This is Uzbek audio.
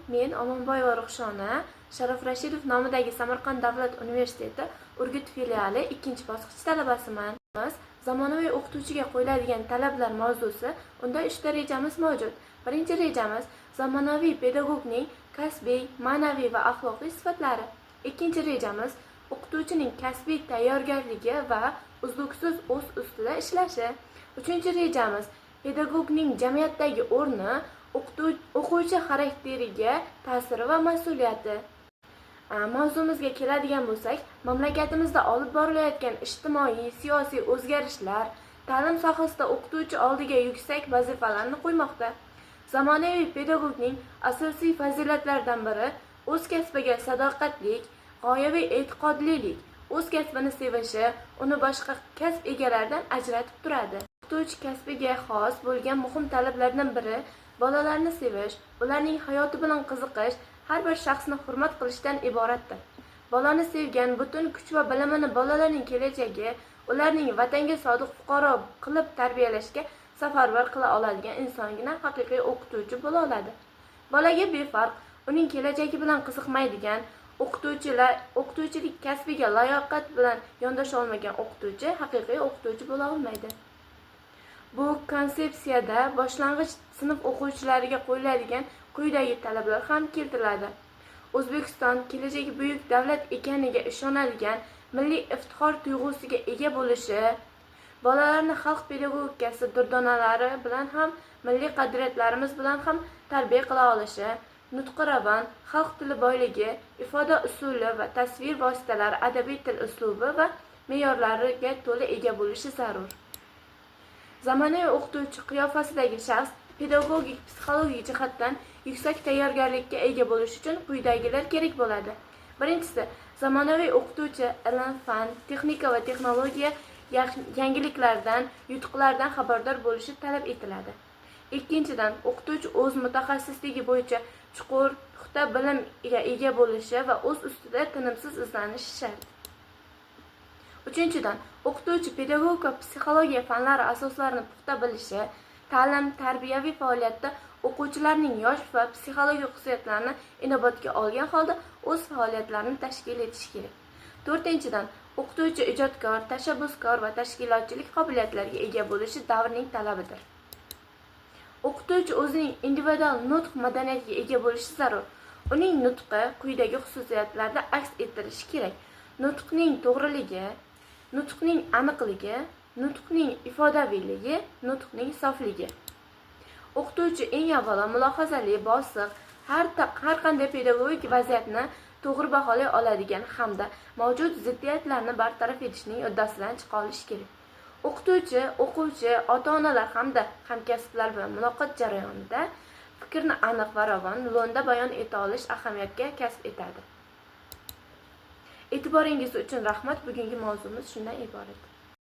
Men Omonboyeva Ruxshona Sharof Rashidov nomidagi Samarqand davlat universiteti Urgut filiali 2-bosqich talabasiman. Zamonaviy o'qituvchiga qo'yiladigan talablar mavzusi. Unda 3 rejamiz mavjud. Birinchi rejamiz zamonaviy pedagogning kasbiy, ma'naviy va axloqiy sifatlari. Ikkinchi rejamiz o'qituvchining kasbiy tayyorgarligi va uzluksiz o'z ustida ishlashi. Uchinchi rejamiz pedagogning jamiyatdagi o'rni, o'quvchi xarakteriga ta'siri va mas'uliyati. Mavzumizga keladigan bo'lsak, mamlakatimizda olib borilayotgan ijtimoiy, siyosiy o'zgarishlar ta'lim sohasida o'qituvchi oldiga yuksak vazifalarni qo'ymoqda. Zamonaviy pedagogning asosiy fazilatlaridan biri o'z kasbiga sadoqatlik, g'oyaviy e'tiqodlilik, o'z kasbini sevishi uni boshqa kasb egalaridan ajratib turadi. O'qituvchi kasbiga xos bo'lgan muhim talablardan biri bolalarni sevish, ularning hayoti bilan qiziqish, har bir shaxsni hurmat qilishdan iboratdir. Bolani sevgan butun kuch va bilimini bolalarning kelajagi, ularning vatanga sodiq fuqaro qilib tarbiyalashga safarbar qila oladigan insongina haqiqiy o'qituvchi bo'la oladi. Bolaga befarq, uning kelajagi bilan qiziqmaydigan, o'qituvchilik kasbiga layoqat bilan yondasha olmagan o'qituvchi haqiqiy o'qituvchi bo'la olmaydi. Bu konsepsiyada boshlang'ich sinf o'quvchilariga qo'yiladigan quyidagi talablar ham keltiriladi. O'zbekiston kelajagi buyuk davlat ekaniga ishonadigan, milliy iftixor tuyg'usiga ega bo'lishi, bolalarni xalq pedagogikasi durdonalari bilan ham, milliy qadriyatlarimiz bilan ham tarbiya qila olishi, nutqi ravon, xalq tili boyligi, ifoda usuli va tasvir vositalari adabiy til uslubi va me'yorlariga to'la ega bo'lishi zarur. Zamonaviy o'qituvchi qiyofasidagi shaxs pedagogik, psixologik jihatdan yuksak tayyorgarlikka ega bo'lish uchun quyidagilar kerak bo'ladi. Birinchisi, zamonaviy o'qituvchi ilm, fan, texnika va texnologiya yangiliklardan, yutuqlardan xabardor bo'lishi talab etiladi. Ikkinchidan, o'qituvchi o'z mutaxassisligi bo'yicha chuqur, puxta bilimga ega bo'lishi va o'z ustida tinimsiz izlanishi shart. Uchinchidan, o'qituvchi pedagogika, psixologiya fanlari asoslarini puxta bilishi, ta'lim, tarbiyaviy faoliyatda o'quvchilarning yosh va psixologik xususiyatlarini inobatga olgan holda o'z faoliyatlarini tashkil etishi kerak. To'rtinchidan, o'qituvchi ijodkor, tashabbuskor va tashkilotchilik qobiliyatlariga ega bo'lishi davrning talabidir. O'qituvchi o'zining individual nutq madaniyatiga ega bo'lishi zarur. Uning nutqi quyidagi xususiyatlarda aks ettirishi kerak. Nutqning to'g'riligi, nutqning aniqligi, nutqning ifodaviyligi, nutqning sofligi. O'qituvchi eng avvalo mulohazali, bosiq, har qanday pedagogik vaziyatni to'g'ri baholay oladigan hamda mavjud ziddiyatlarni bartaraf etishning uddasidan chiqa olishi kerak. O'qituvchi, o'quvchi, ota-onalar hamda hamkasblar bilan muloqot jarayonida fikrni aniq va ravon lo'nda bayon eta olish ahamiyatga kasb etadi. E'tiboringiz uchun rahmat. Bugungi mavzumiz shundan iborat.